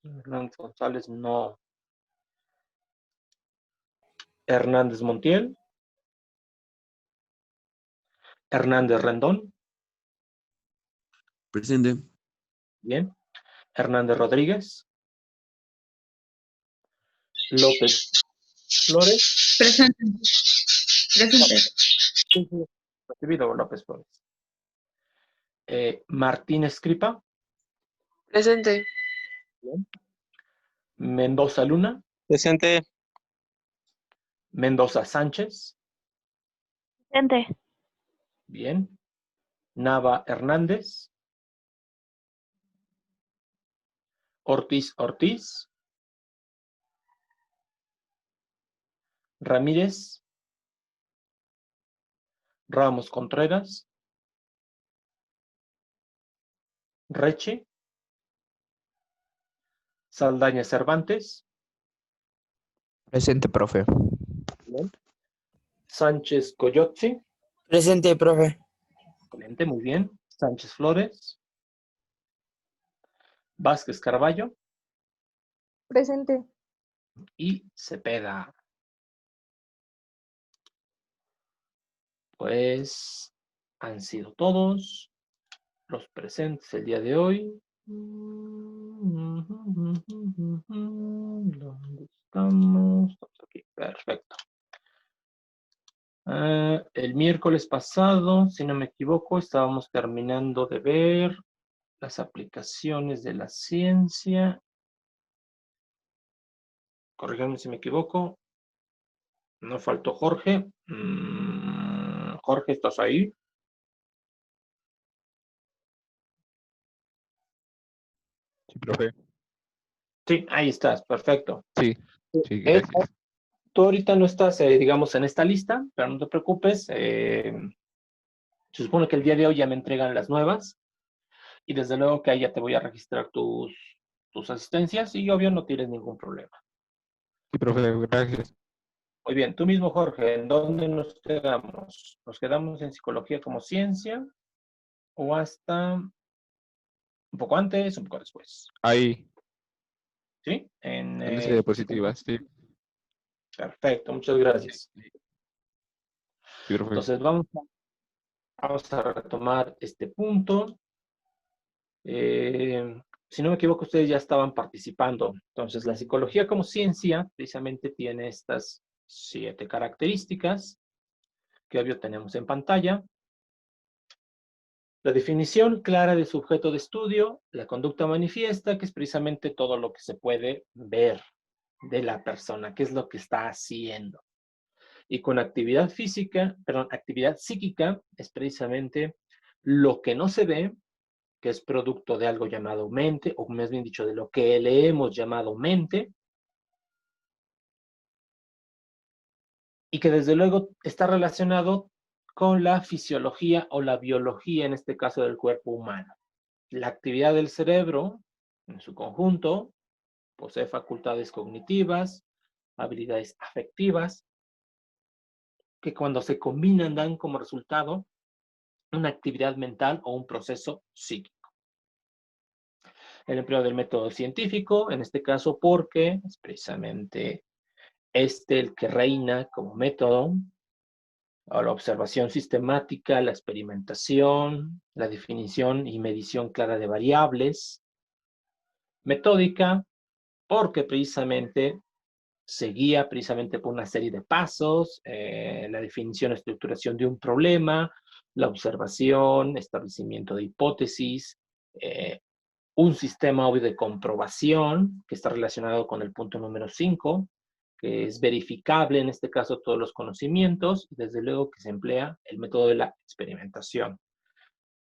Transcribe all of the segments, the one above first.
Hernández González, no. Hernández Montiel. Hernández Rendón. Presente. Bien. Hernández Rodríguez. López Flores. Presente. Presente. Recibido, López Flores. Martínez Cripa. Presente. Bien. Mendoza Luna. Presente. Mendoza Sánchez. Presente. Bien. Nava Hernández. Ortiz Ortiz. Ramírez. Ramos Contreras. Reche. Saldaña Cervantes. Presente, profe. Bien. Sánchez Coyotzi. Presente, profe. Excelente, muy bien. Sánchez Flores. Vázquez Carballo. Presente. Y Cepeda. Pues han sido todos los presentes el día de hoy. ¿Dónde estamos? Estamos aquí, perfecto. El miércoles pasado, si no me equivoco, estábamos terminando de ver las aplicaciones de la ciencia. Corríganme si me equivoco. No faltó Jorge. Jorge, ¿estás ahí? Sí, profe. Sí, ahí estás, perfecto. Sí, sí, gracias. Tú ahorita no estás, digamos, en esta lista, pero no te preocupes. Se supone que el día de hoy ya me entregan las nuevas. Y desde luego que ahí ya te voy a registrar tus asistencias y obvio no tienes ningún problema. Sí, profe, gracias. Muy bien, tú mismo, Jorge, ¿en dónde nos quedamos? ¿Nos quedamos en psicología como ciencia o hasta un poco antes, un poco después? Ahí, ¿Sí? En lista de diapositivas, sí. Perfecto, muchas gracias. Sí, profe. Entonces vamos a retomar este punto. Si no me equivoco, ustedes ya estaban participando. Entonces, la psicología como ciencia precisamente tiene estas 7 características que obvio tenemos en pantalla. La definición clara de su objeto de estudio, la conducta manifiesta, que es precisamente todo lo que se puede ver de la persona, qué es lo que está haciendo. Y con actividad física, perdón, actividad psíquica es precisamente lo que no se ve, que es producto de algo llamado mente, o más bien dicho, de lo que le hemos llamado mente, y que desde luego está relacionado con la fisiología o la biología, en este caso del cuerpo humano. La actividad del cerebro, en su conjunto, posee facultades cognitivas, habilidades afectivas, que cuando se combinan dan como resultado una actividad mental o un proceso psíquico. El empleo del método científico, en este caso porque es precisamente el que reina como método, o la observación sistemática, la experimentación, la definición y medición clara de variables. Metódica, porque precisamente se guía precisamente por una serie de pasos, la definición y estructuración de un problema, la observación, establecimiento de hipótesis, un sistema obvio de comprobación que está relacionado con el punto número 5, que es verificable en este caso todos los conocimientos, y desde luego que se emplea el método de la experimentación.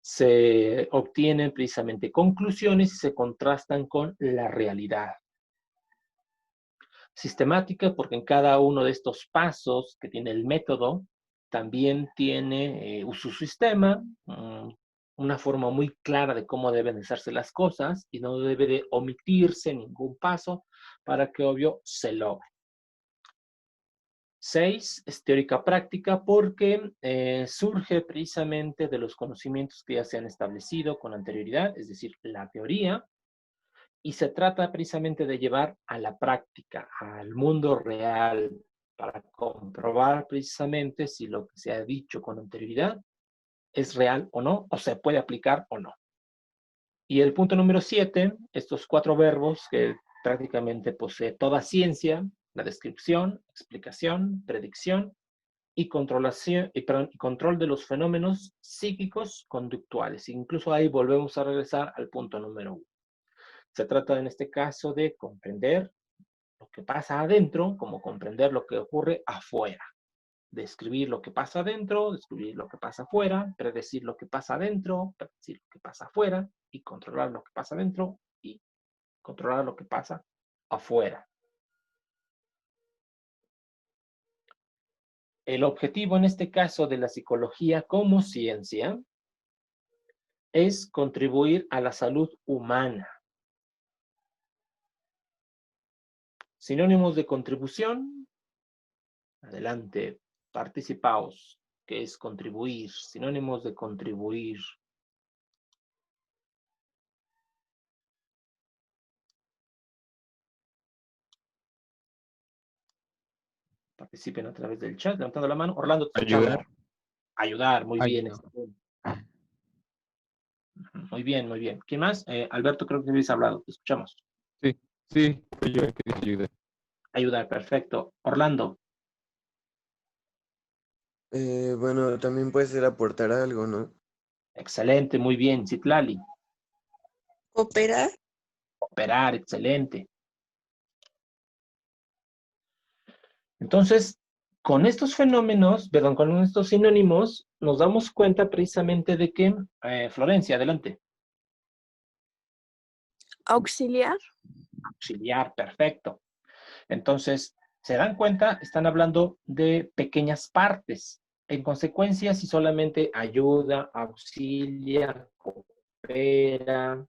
Se obtienen precisamente conclusiones y se contrastan con la realidad. Sistemática, porque en cada uno de estos pasos que tiene el método, también tiene su sistema, una forma muy clara de cómo deben hacerse las cosas y no debe de omitirse ningún paso para que, obvio, se logre. 6, es teórica práctica porque surge precisamente de los conocimientos que ya se han establecido con anterioridad, es decir, la teoría, Y se trata precisamente de llevar a la práctica, al mundo real, para comprobar precisamente si lo que se ha dicho con anterioridad es real o no, o se puede aplicar o no. Y el punto número 7, estos 4 verbos que prácticamente posee toda ciencia: la descripción, explicación, predicción y control de los fenómenos psíquicos conductuales. Incluso ahí volvemos a regresar al punto número 1. Se trata en este caso de comprender lo que pasa adentro, como comprender lo que ocurre afuera. Describir lo que pasa adentro, describir lo que pasa afuera, predecir lo que pasa adentro, predecir lo que pasa afuera, y controlar lo que pasa adentro y controlar lo que pasa afuera. El objetivo en este caso de la psicología como ciencia es contribuir a la salud humana. Sinónimos de contribución. Adelante, participaos. ¿Qué es contribuir? Sinónimos de contribuir. Participen a través del chat, levantando la mano. Orlando, te escuchamos. Ayudar. Ayudar, muy bien. Ayudar. Muy bien, muy bien. ¿Quién más? Alberto, creo que habéis hablado. Te escuchamos. Sí, sí, fue yo el que dije ayudar. Ayudar, perfecto. Orlando. Bueno, también puede ser aportar algo, ¿no? Excelente, muy bien. Citlali. Cooperar. Operar, excelente. Entonces, con estos fenómenos, perdón, con estos sinónimos, nos damos cuenta precisamente de que, Florencia, adelante. Auxiliar. Auxiliar, perfecto. Entonces, ¿se dan cuenta? Están hablando de pequeñas partes. En consecuencia, si solamente ayuda, auxilia, coopera,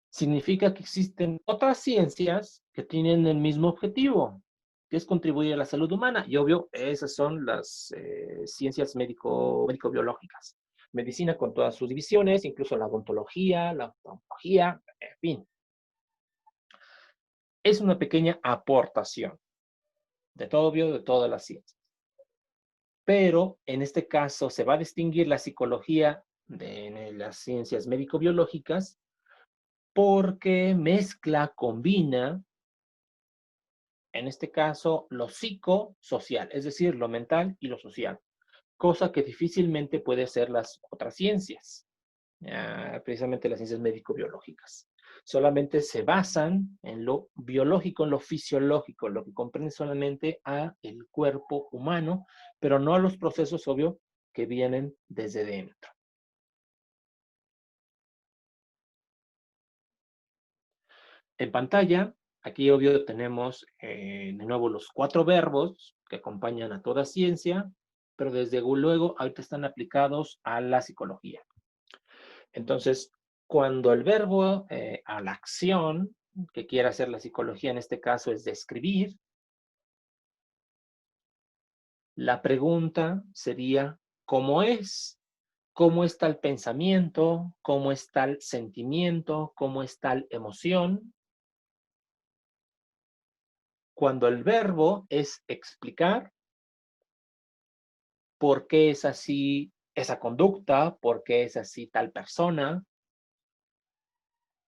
significa que existen otras ciencias que tienen el mismo objetivo, que es contribuir a la salud humana. Y obvio, esas son las ciencias médico-biológicas. Medicina con todas sus divisiones, incluso la odontología, la oftalmología, en fin. Es una pequeña aportación de todo obvio, de todas las ciencias. Pero en este caso se va a distinguir la psicología de las ciencias médico-biológicas porque mezcla, combina, en este caso, lo psicosocial, es decir, lo mental y lo social, cosa que difícilmente puede hacer las otras ciencias, precisamente las ciencias médico-biológicas. Solamente se basan en lo biológico, en lo fisiológico, lo que comprende solamente a el cuerpo humano, pero no a los procesos, obvio, que vienen desde dentro. En pantalla, aquí obvio tenemos de nuevo los 4 verbos que acompañan a toda ciencia, pero desde luego ahorita están aplicados a la psicología. Entonces, cuando el verbo a la acción que quiere hacer la psicología en este caso es describir, la pregunta sería, ¿cómo es? ¿Cómo está el pensamiento? ¿Cómo está el sentimiento? ¿Cómo está la emoción? Cuando el verbo es explicar, ¿por qué es así esa conducta? ¿Por qué es así tal persona?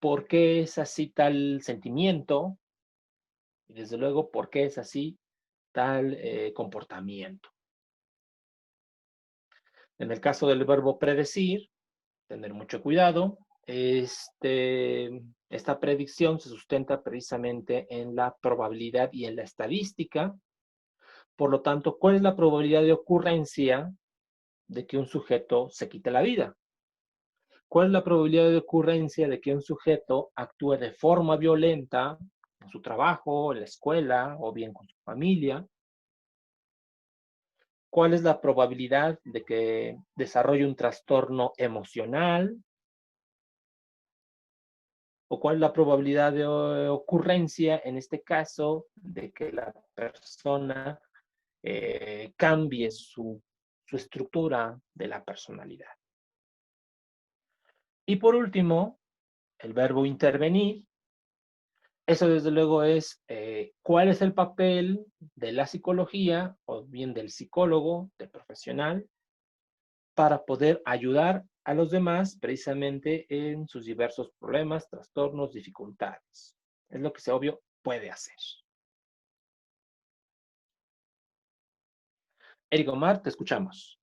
¿Por qué es así tal sentimiento? Y desde luego, ¿por qué es así tal comportamiento? En el caso del verbo predecir, tener mucho cuidado. Esta predicción se sustenta precisamente en la probabilidad y en la estadística. Por lo tanto, ¿cuál es la probabilidad de ocurrencia de que un sujeto se quite la vida? ¿Cuál es la probabilidad de ocurrencia de que un sujeto actúe de forma violenta en su trabajo, en la escuela o bien con su familia? ¿Cuál es la probabilidad de que desarrolle un trastorno emocional? ¿O cuál es la probabilidad de ocurrencia, en este caso, de que la persona cambie su estructura de la personalidad? Y por último, el verbo intervenir Eso desde luego es cuál es el papel de la psicología o bien del psicólogo, del profesional, para poder ayudar a los demás precisamente en sus diversos problemas, trastornos, dificultades. Es lo que se obvio puede hacer. Eric Omar, te escuchamos.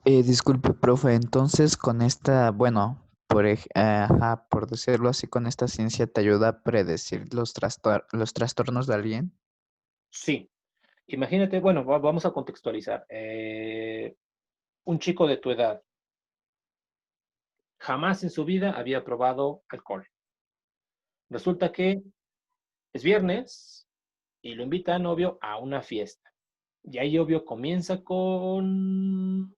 Disculpe, profe, entonces con esta, bueno, por decirlo así, con esta ciencia te ayuda a predecir los trastornos de alguien. Sí. Imagínate, bueno, vamos a contextualizar. Un chico de tu edad jamás en su vida había probado alcohol. Resulta que es viernes y lo invitan, obvio, a una fiesta. Y ahí, obvio, comienza con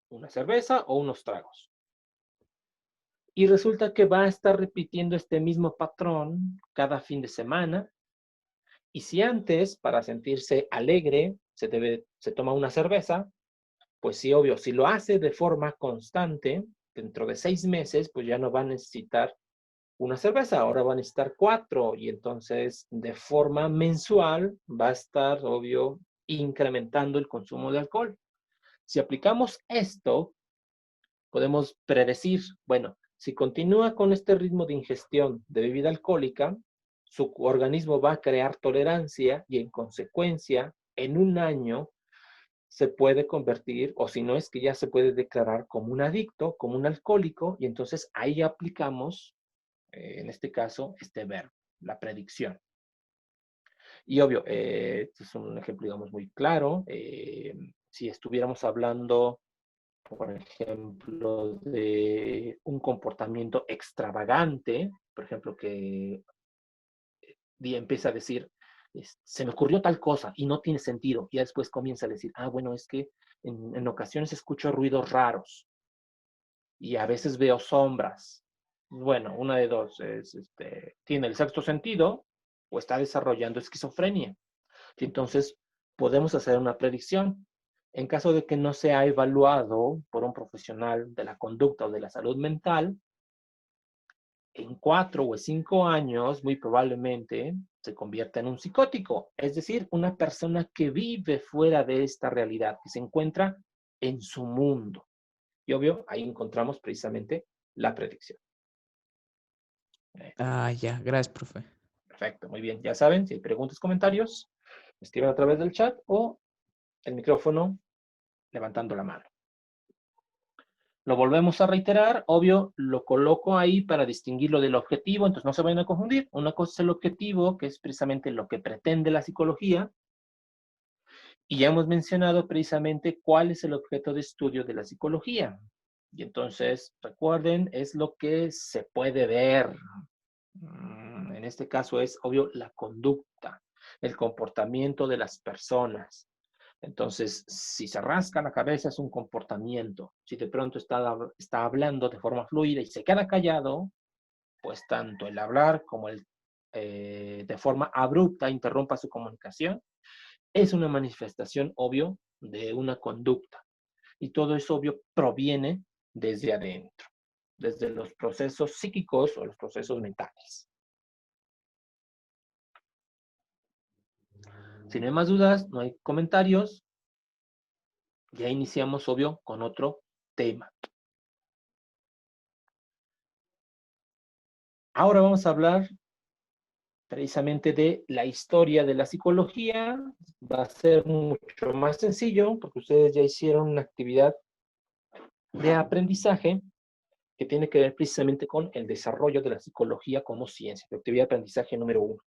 una cerveza o unos tragos. Y resulta que va a estar repitiendo este mismo patrón cada fin de semana. Y si antes, para sentirse alegre, se toma una cerveza, pues sí, obvio, si lo hace de forma constante, dentro de 6 meses, pues ya no va a necesitar una cerveza, ahora va a necesitar 4, y entonces de forma mensual va a estar, obvio, incrementando el consumo de alcohol. Si aplicamos esto, podemos predecir, bueno, si continúa con este ritmo de ingestión de bebida alcohólica, su organismo va a crear tolerancia y en consecuencia, en un año, se puede convertir, o si no es que ya se puede declarar como un adicto, como un alcohólico, y entonces ahí aplicamos, en este caso, este verbo, la predicción. Y obvio, este es un ejemplo, digamos, muy claro. Si estuviéramos hablando, por ejemplo, de un comportamiento extravagante, por ejemplo, que empieza a decir, se me ocurrió tal cosa y no tiene sentido, y después comienza a decir, bueno, es que en ocasiones escucho ruidos raros y a veces veo sombras. Bueno, una de dos, tiene el sexto sentido o está desarrollando esquizofrenia. Y entonces podemos hacer una predicción. En caso de que no sea evaluado por un profesional de la conducta o de la salud mental, en 4 o 5 años, muy probablemente se convierta en un psicótico, es decir, una persona que vive fuera de esta realidad, que se encuentra en su mundo. Y obvio, ahí encontramos precisamente la predicción. Ya, gracias, profe. Perfecto, muy bien. Ya saben, si hay preguntas, comentarios, escriban a través del chat o el micrófono levantando la mano. Lo volvemos a reiterar, obvio, lo coloco ahí para distinguirlo del objetivo, entonces no se vayan a confundir. Una cosa es el objetivo, que es precisamente lo que pretende la psicología, y ya hemos mencionado precisamente cuál es el objeto de estudio de la psicología. Y entonces, recuerden, es lo que se puede ver. En este caso es, obvio, la conducta, el comportamiento de las personas. Entonces, si se rasca la cabeza es un comportamiento. Si de pronto está hablando de forma fluida y se queda callado, pues tanto el hablar como el de forma abrupta interrumpa su comunicación, es una manifestación, obvio, de una conducta. Y todo eso, obvio, proviene desde adentro, desde los procesos psíquicos o los procesos mentales. Si no hay más dudas, no hay comentarios, ya iniciamos, obvio, con otro tema. Ahora vamos a hablar precisamente de la historia de la psicología. Va a ser mucho más sencillo porque ustedes ya hicieron una actividad de aprendizaje que tiene que ver precisamente con el desarrollo de la psicología como ciencia, la actividad de aprendizaje número 1.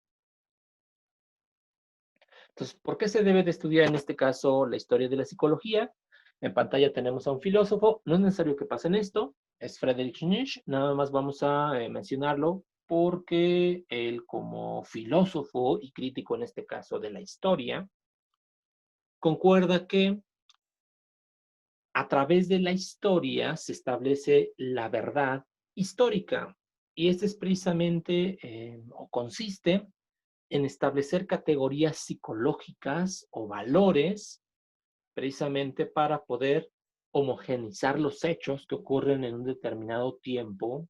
Entonces, ¿por qué se debe de estudiar en este caso la historia de la psicología? En pantalla tenemos a un filósofo, no es necesario que pasen esto, es Friedrich Nietzsche, nada más vamos a mencionarlo porque él como filósofo y crítico en este caso de la historia, concuerda que a través de la historia se establece la verdad histórica, y este es precisamente, o consiste en establecer categorías psicológicas o valores precisamente para poder homogeneizar los hechos que ocurren en un determinado tiempo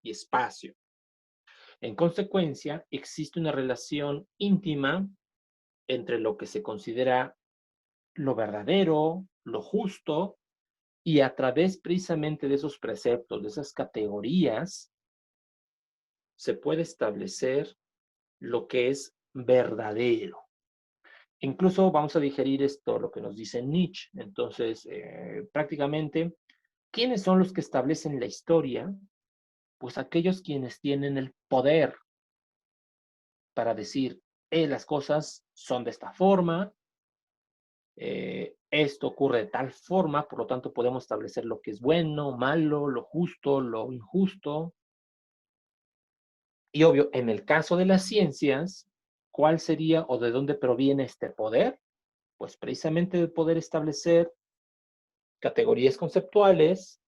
y espacio. En consecuencia, existe una relación íntima entre lo que se considera lo verdadero, lo justo, y a través precisamente de esos preceptos, de esas categorías, se puede establecer lo que es verdadero. Incluso vamos a digerir esto, lo que nos dice Nietzsche. Entonces, prácticamente, ¿quiénes son los que establecen la historia? Pues aquellos quienes tienen el poder para decir, las cosas son de esta forma, esto ocurre de tal forma, por lo tanto podemos establecer lo que es bueno, malo, lo justo, lo injusto. Y obvio, en el caso de las ciencias, ¿cuál sería o de dónde proviene este poder? Pues precisamente de poder establecer categorías conceptuales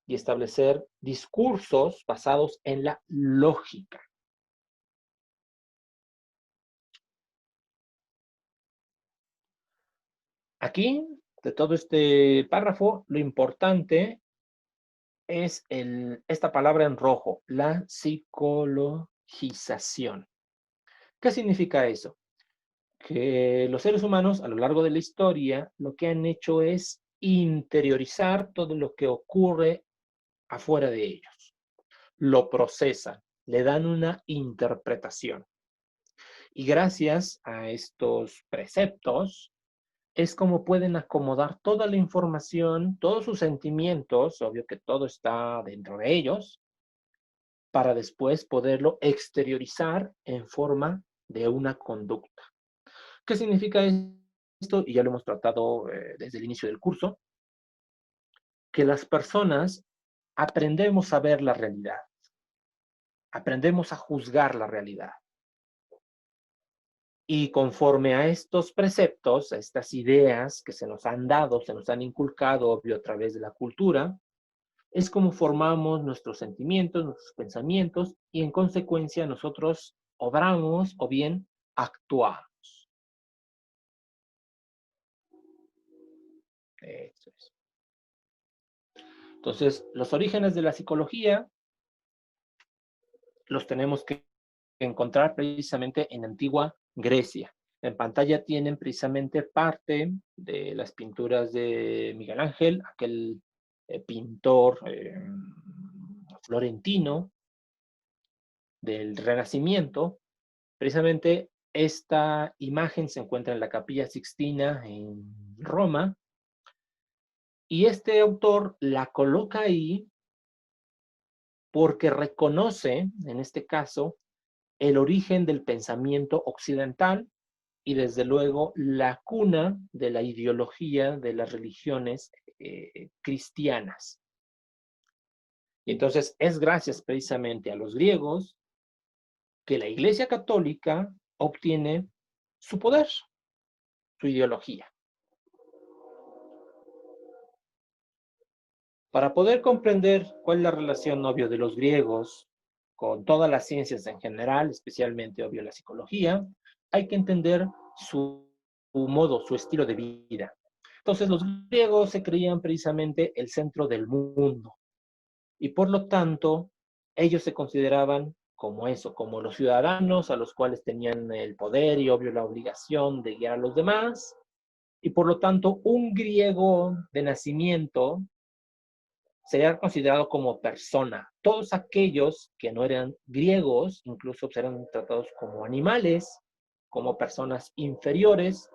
y establecer discursos basados en la lógica. Aquí, de todo este párrafo, lo importante es esta palabra en rojo, la psicologización. ¿Qué significa eso? Que los seres humanos a lo largo de la historia lo que han hecho es interiorizar todo lo que ocurre afuera de ellos. Lo procesan, le dan una interpretación. Y gracias a estos preceptos es como pueden acomodar toda la información, todos sus sentimientos, obvio que todo está dentro de ellos, para después poderlo exteriorizar en forma de una conducta. ¿Qué significa esto? Y ya lo hemos tratado desde el inicio del curso, que las personas aprendemos a ver la realidad, aprendemos a juzgar la realidad. Y conforme a estos preceptos, a estas ideas que se nos han dado, se nos han inculcado, obvio, a través de la cultura, es como formamos nuestros sentimientos, nuestros pensamientos, y en consecuencia nosotros obramos o bien actuamos. Eso es. Entonces, los orígenes de la psicología los tenemos que encontrar precisamente en antigua Grecia. En pantalla tienen precisamente parte de las pinturas de Miguel Ángel, aquel pintor florentino del Renacimiento. Precisamente esta imagen se encuentra en la Capilla Sixtina en Roma, y este autor la coloca ahí porque reconoce, en este caso, el origen del pensamiento occidental y desde luego la cuna de la ideología de las religiones cristianas. Y entonces es gracias precisamente a los griegos que la Iglesia Católica obtiene su poder, su ideología. Para poder comprender cuál es la relación, obvio, de los griegos con todas las ciencias en general, especialmente, obvio, la psicología, hay que entender su modo, su estilo de vida. Entonces, los griegos se creían precisamente el centro del mundo y por lo tanto, ellos se consideraban como eso, como los ciudadanos a los cuales tenían el poder y, obvio, la obligación de guiar a los demás. Y por lo tanto, un griego de nacimiento sería considerado como persona. Todos aquellos que no eran griegos, incluso eran tratados como animales, como personas inferiores,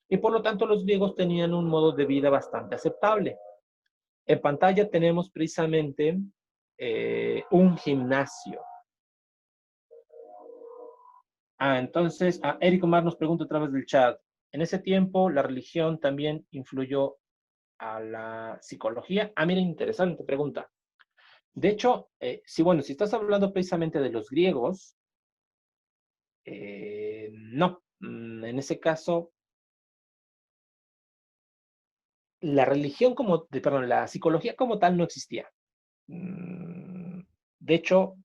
y por lo tanto los griegos tenían un modo de vida bastante aceptable. En pantalla tenemos precisamente un gimnasio. Entonces, Eric Omar nos pregunta a través del chat, en ese tiempo la religión también influyó a la psicología. Miren, interesante pregunta. De hecho, si estás hablando precisamente de los griegos, no. En ese caso, la religión la psicología como tal no existía. De hecho,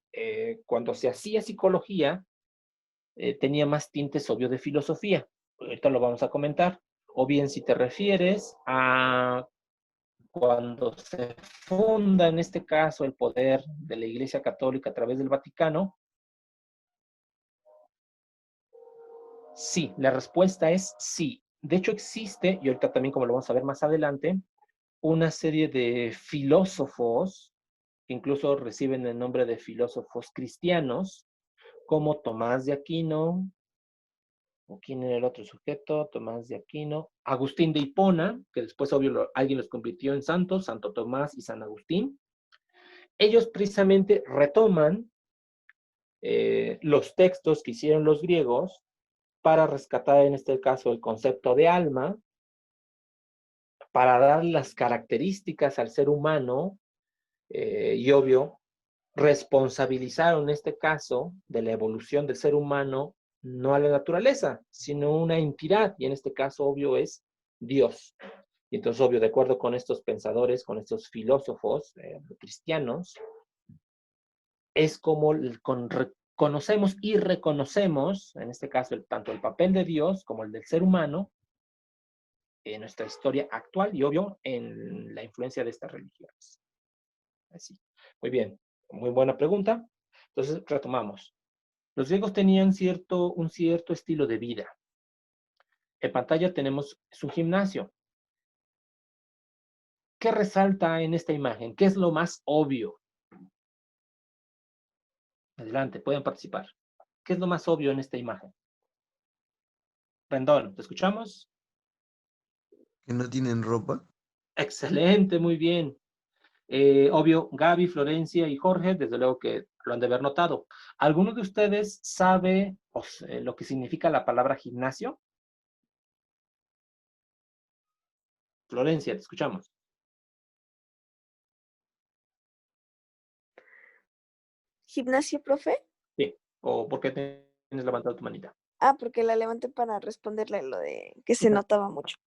cuando se hacía psicología, tenía más tintes, obvio, de filosofía. Ahorita lo vamos a comentar. O bien si te refieres a cuando se funda, en este caso, el poder de la Iglesia Católica a través del Vaticano, Sí, la respuesta es sí. De hecho existe, y ahorita también como lo vamos a ver más adelante, una serie de filósofos que incluso reciben el nombre de filósofos cristianos, como Tomás de Aquino, o quién era el otro sujeto, Tomás de Aquino, Agustín de Hipona, que después obvio alguien los convirtió en santos, Santo Tomás y San Agustín. Ellos precisamente retoman los textos que hicieron los griegos para rescatar en este caso el concepto de alma, para dar las características al ser humano y obvio responsabilizaron en este caso de la evolución del ser humano no a la naturaleza, sino una entidad, y en este caso obvio es Dios. Y entonces obvio, de acuerdo con estos pensadores, con estos filósofos cristianos, es como conocemos y reconocemos, en este caso, tanto el papel de Dios como el del ser humano en nuestra historia actual y obvio en la influencia de estas religiones. Así. Muy bien, muy buena pregunta. Entonces, retomamos. Los griegos tenían un cierto estilo de vida. En pantalla tenemos su gimnasio. ¿Qué resalta en esta imagen? ¿Qué es lo más obvio? Adelante, pueden participar. ¿Qué es lo más obvio en esta imagen? Rendón, ¿te escuchamos? ¿Que no tienen ropa? Excelente, muy bien. Obvio, Gaby, Florencia y Jorge, desde luego que lo han de haber notado. ¿Alguno de ustedes sabe lo que significa la palabra gimnasio? Florencia, te escuchamos. ¿Gimnasio, profe? Sí. ¿O por qué tienes levantado tu manita? Ah, porque la levanté para responderle lo de que se notaba mucho.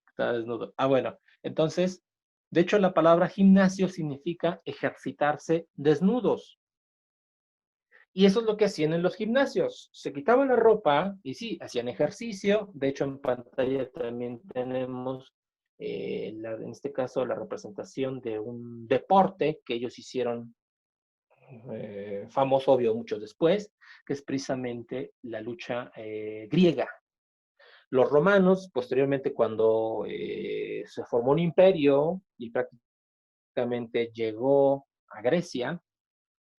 Está desnudo. Ah, bueno. Entonces, de hecho, la palabra gimnasio significa ejercitarse desnudos. Y eso es lo que hacían en los gimnasios. Se quitaban la ropa y sí, hacían ejercicio. De hecho, en pantalla también tenemos, en este caso, la representación de un deporte que ellos hicieron famoso, obvio, mucho después, que es precisamente la lucha griega. Los romanos, posteriormente, cuando se formó un imperio y prácticamente llegó a Grecia,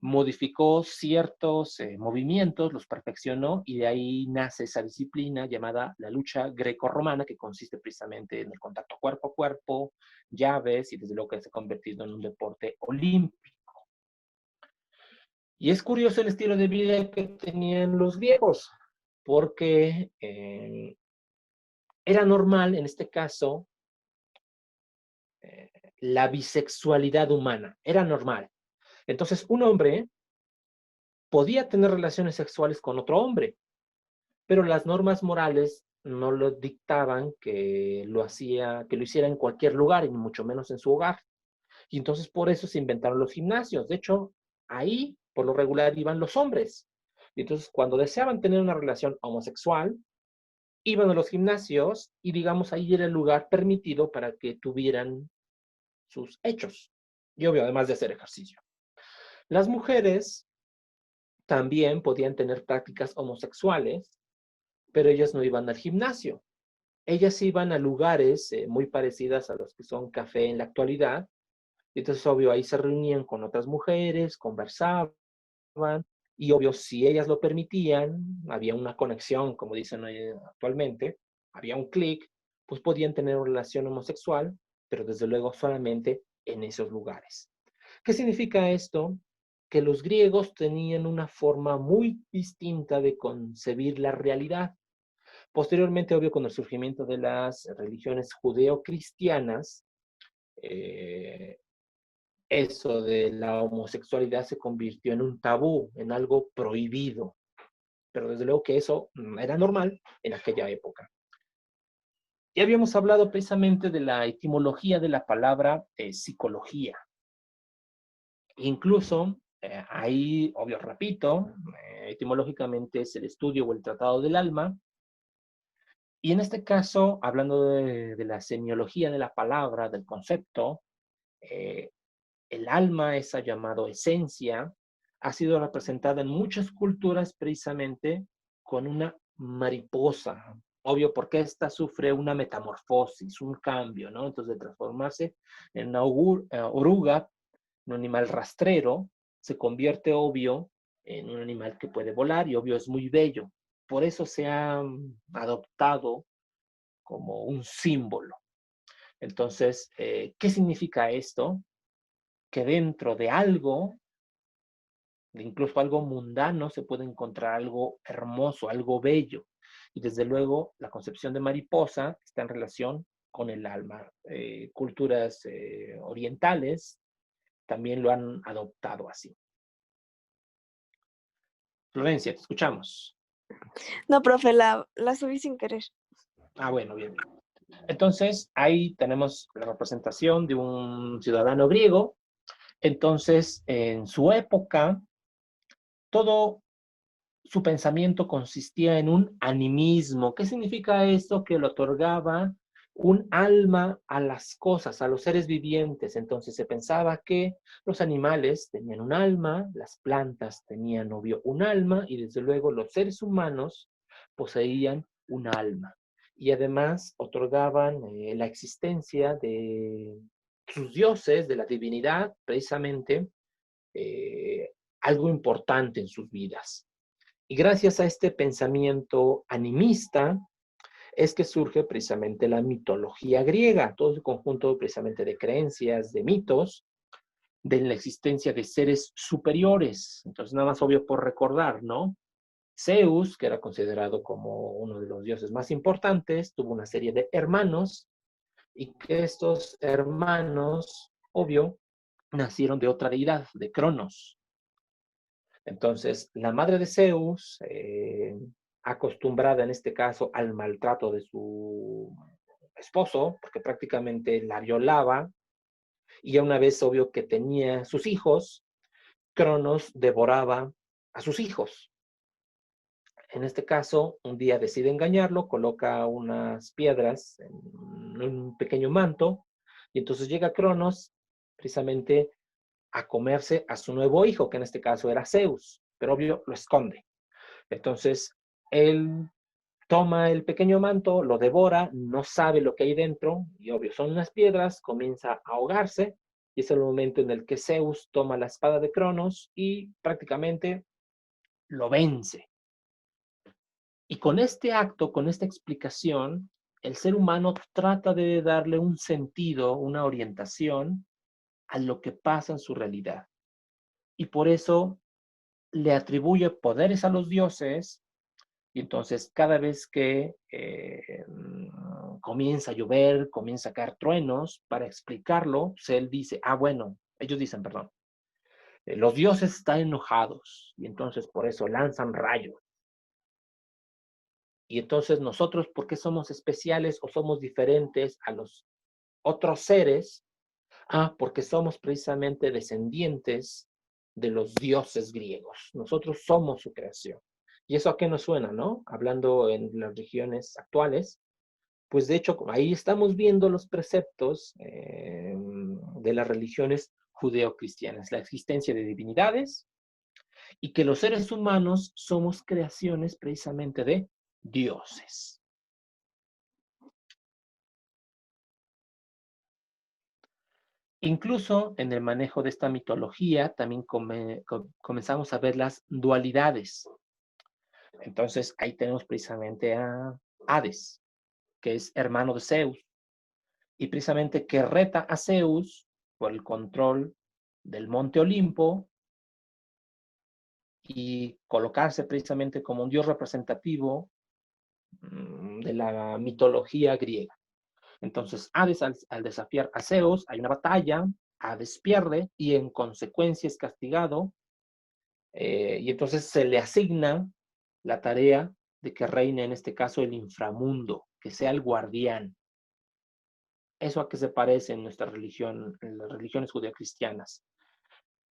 modificó ciertos movimientos, los perfeccionó y de ahí nace esa disciplina llamada la lucha greco-romana, que consiste precisamente en el contacto cuerpo a cuerpo, llaves y desde luego que se ha convertido en un deporte olímpico. Y es curioso el estilo de vida que tenían los griegos, porque era normal en este caso la bisexualidad humana, era normal. Entonces un hombre podía tener relaciones sexuales con otro hombre, pero las normas morales no lo dictaban que lo hiciera en cualquier lugar, y mucho menos en su hogar. Y entonces por eso se inventaron los gimnasios. De hecho, ahí por lo regular iban los hombres. Y entonces cuando deseaban tener una relación homosexual, iban a los gimnasios y digamos ahí era el lugar permitido para que tuvieran sus hechos. Y obvio, además de hacer ejercicio. Las mujeres también podían tener prácticas homosexuales, pero ellas no iban al gimnasio. Ellas iban a lugares muy parecidas a los que son café en la actualidad. Y entonces, obvio, ahí se reunían con otras mujeres, conversaban, y obvio, si ellas lo permitían, había una conexión, como dicen actualmente, había un clic, pues podían tener una relación homosexual, pero desde luego solamente en esos lugares. ¿Qué significa esto? Que los griegos tenían una forma muy distinta de concebir la realidad. Posteriormente, obvio, con el surgimiento de las religiones judeo-cristianas, eso de la homosexualidad se convirtió en un tabú, en algo prohibido. Pero desde luego que eso era normal en aquella época. Ya habíamos hablado precisamente de la etimología de la palabra psicología. Incluso, ahí, obvio, repito, etimológicamente es el estudio o el tratado del alma. Y en este caso, hablando de la semiología de la palabra, del concepto, el alma, esa llamado esencia, ha sido representada en muchas culturas precisamente con una mariposa. Obvio, porque esta sufre una metamorfosis, un cambio, ¿no? Entonces, de transformarse en una oruga, un animal rastrero, se convierte, obvio, en un animal que puede volar y, obvio, es muy bello. Por eso se ha adoptado como un símbolo. Entonces, ¿qué significa esto? Que dentro de algo, de incluso algo mundano, se puede encontrar algo hermoso, algo bello. Y desde luego, la concepción de mariposa está en relación con el alma. Culturas orientales también lo han adoptado así. Florencia, te escuchamos. No, profe, la subí sin querer. Ah, bueno, bien. Entonces, ahí tenemos la representación de un ciudadano griego. Entonces, en su época, todo su pensamiento consistía en un animismo. ¿Qué significa esto? Que le otorgaba un alma a las cosas, a los seres vivientes. Entonces se pensaba que los animales tenían un alma, las plantas tenían, obvio, un alma, y desde luego los seres humanos poseían un alma. Y además otorgaban la existencia de sus dioses, de la divinidad, precisamente algo importante en sus vidas. Y gracias a este pensamiento animista es que surge precisamente la mitología griega, todo ese conjunto precisamente de creencias, de mitos, de la existencia de seres superiores. Entonces, nada más obvio por recordar, ¿no? Zeus, que era considerado como uno de los dioses más importantes, tuvo una serie de hermanos y que estos hermanos, obvio, nacieron de otra deidad, de Cronos. Entonces, la madre de Zeus, acostumbrada en este caso al maltrato de su esposo, porque prácticamente la violaba, y ya una vez obvio que tenía sus hijos, Cronos devoraba a sus hijos. En este caso, un día decide engañarlo, coloca unas piedras en un pequeño manto, y entonces llega Cronos precisamente a comerse a su nuevo hijo, que en este caso era Zeus, pero obvio lo esconde. Entonces, él toma el pequeño manto, lo devora, no sabe lo que hay dentro, y obvio son unas piedras, comienza a ahogarse, y es el momento en el que Zeus toma la espada de Cronos y prácticamente lo vence. Y con este acto, con esta explicación, el ser humano trata de darle un sentido, una orientación a lo que pasa en su realidad. Y por eso le atribuye poderes a los dioses, y entonces cada vez que comienza a llover, comienza a caer truenos, para explicarlo, pues él dice, bueno, ellos dicen, perdón, los dioses están enojados, y entonces por eso lanzan rayos. Y entonces nosotros, ¿por qué somos especiales o somos diferentes a los otros seres? Porque somos precisamente descendientes de los dioses griegos. Nosotros somos su creación. ¿Y eso a qué nos suena, no? Hablando en las religiones actuales, pues de hecho ahí estamos viendo los preceptos de las religiones judeocristianas, la existencia de divinidades y que los seres humanos somos creaciones precisamente de dioses. Incluso en el manejo de esta mitología también comenzamos a ver las dualidades. Entonces ahí tenemos precisamente a Hades, que es hermano de Zeus, y precisamente que reta a Zeus por el control del monte Olimpo y colocarse precisamente como un dios representativo de la mitología griega. Entonces Hades, al desafiar a Zeus, hay una batalla, Hades pierde y en consecuencia es castigado, y entonces se le asigna la tarea de que reine en este caso el inframundo, que sea el guardián. ¿Eso a qué se parece en nuestra religión, en las religiones judeocristianas?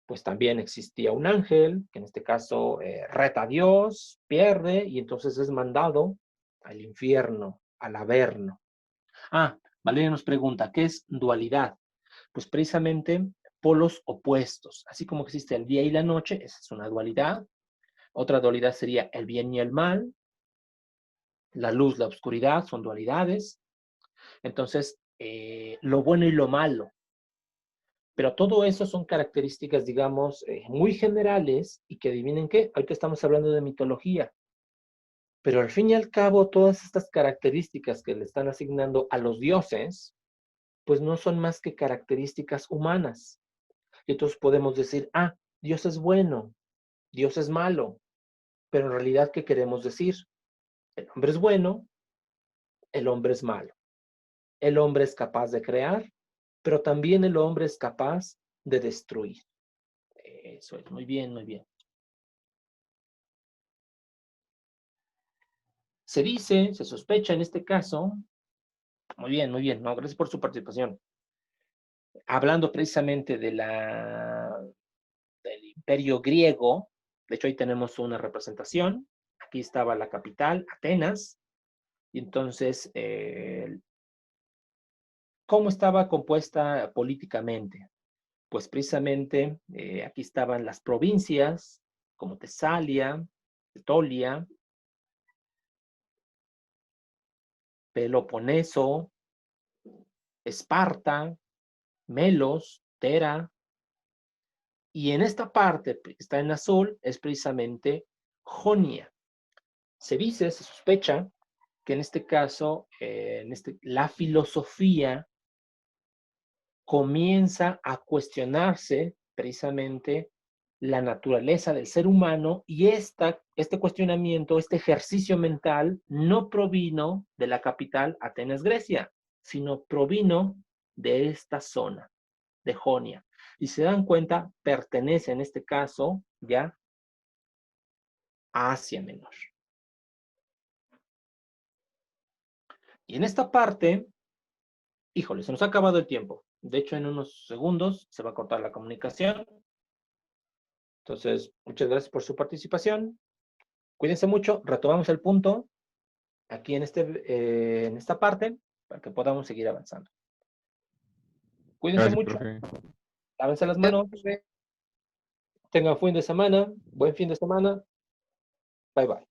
Pues también existía un ángel, que en este caso reta a Dios, pierde, y entonces es mandado al infierno, al averno. Valeria nos pregunta, ¿qué es dualidad? Pues precisamente polos opuestos. Así como existe el día y la noche, esa es una dualidad. Otra dualidad sería el bien y el mal. La luz, la oscuridad son dualidades. Entonces, lo bueno y lo malo. Pero todo eso son características, digamos, muy generales y que adivinen qué, ahorita estamos hablando de mitología. Pero al fin y al cabo, todas estas características que le están asignando a los dioses, pues no son más que características humanas. Y entonces podemos decir, ah, Dios es bueno, Dios es malo. Pero en realidad, ¿qué queremos decir? El hombre es bueno, el hombre es malo. El hombre es capaz de crear, pero también el hombre es capaz de destruir. Eso es, muy bien, muy bien. Se dice, se sospecha en este caso, muy bien, no, gracias por su participación. Hablando precisamente del imperio griego, de hecho ahí tenemos una representación, aquí estaba la capital, Atenas, y entonces, ¿cómo estaba compuesta políticamente? Pues precisamente aquí estaban las provincias, como Tesalia, Etolia, Peloponeso, Esparta, Melos, Tera, y en esta parte que está en azul es precisamente Jonia. Se dice, se sospecha que en este caso, la filosofía comienza a cuestionarse precisamente la naturaleza del ser humano y este cuestionamiento, este ejercicio mental no provino de la capital Atenas, Grecia, sino provino de esta zona, de Jonia. Y se dan cuenta, pertenece en este caso ya a Asia Menor. Y en esta parte, híjole, se nos ha acabado el tiempo. De hecho, en unos segundos se va a cortar la comunicación. Entonces, muchas gracias por su participación. Cuídense mucho. Retomamos el punto aquí en esta parte para que podamos seguir avanzando. Cuídense Gracias, mucho. profe. Lávense las manos. Tengan buen fin de semana. Buen fin de semana. Bye, bye.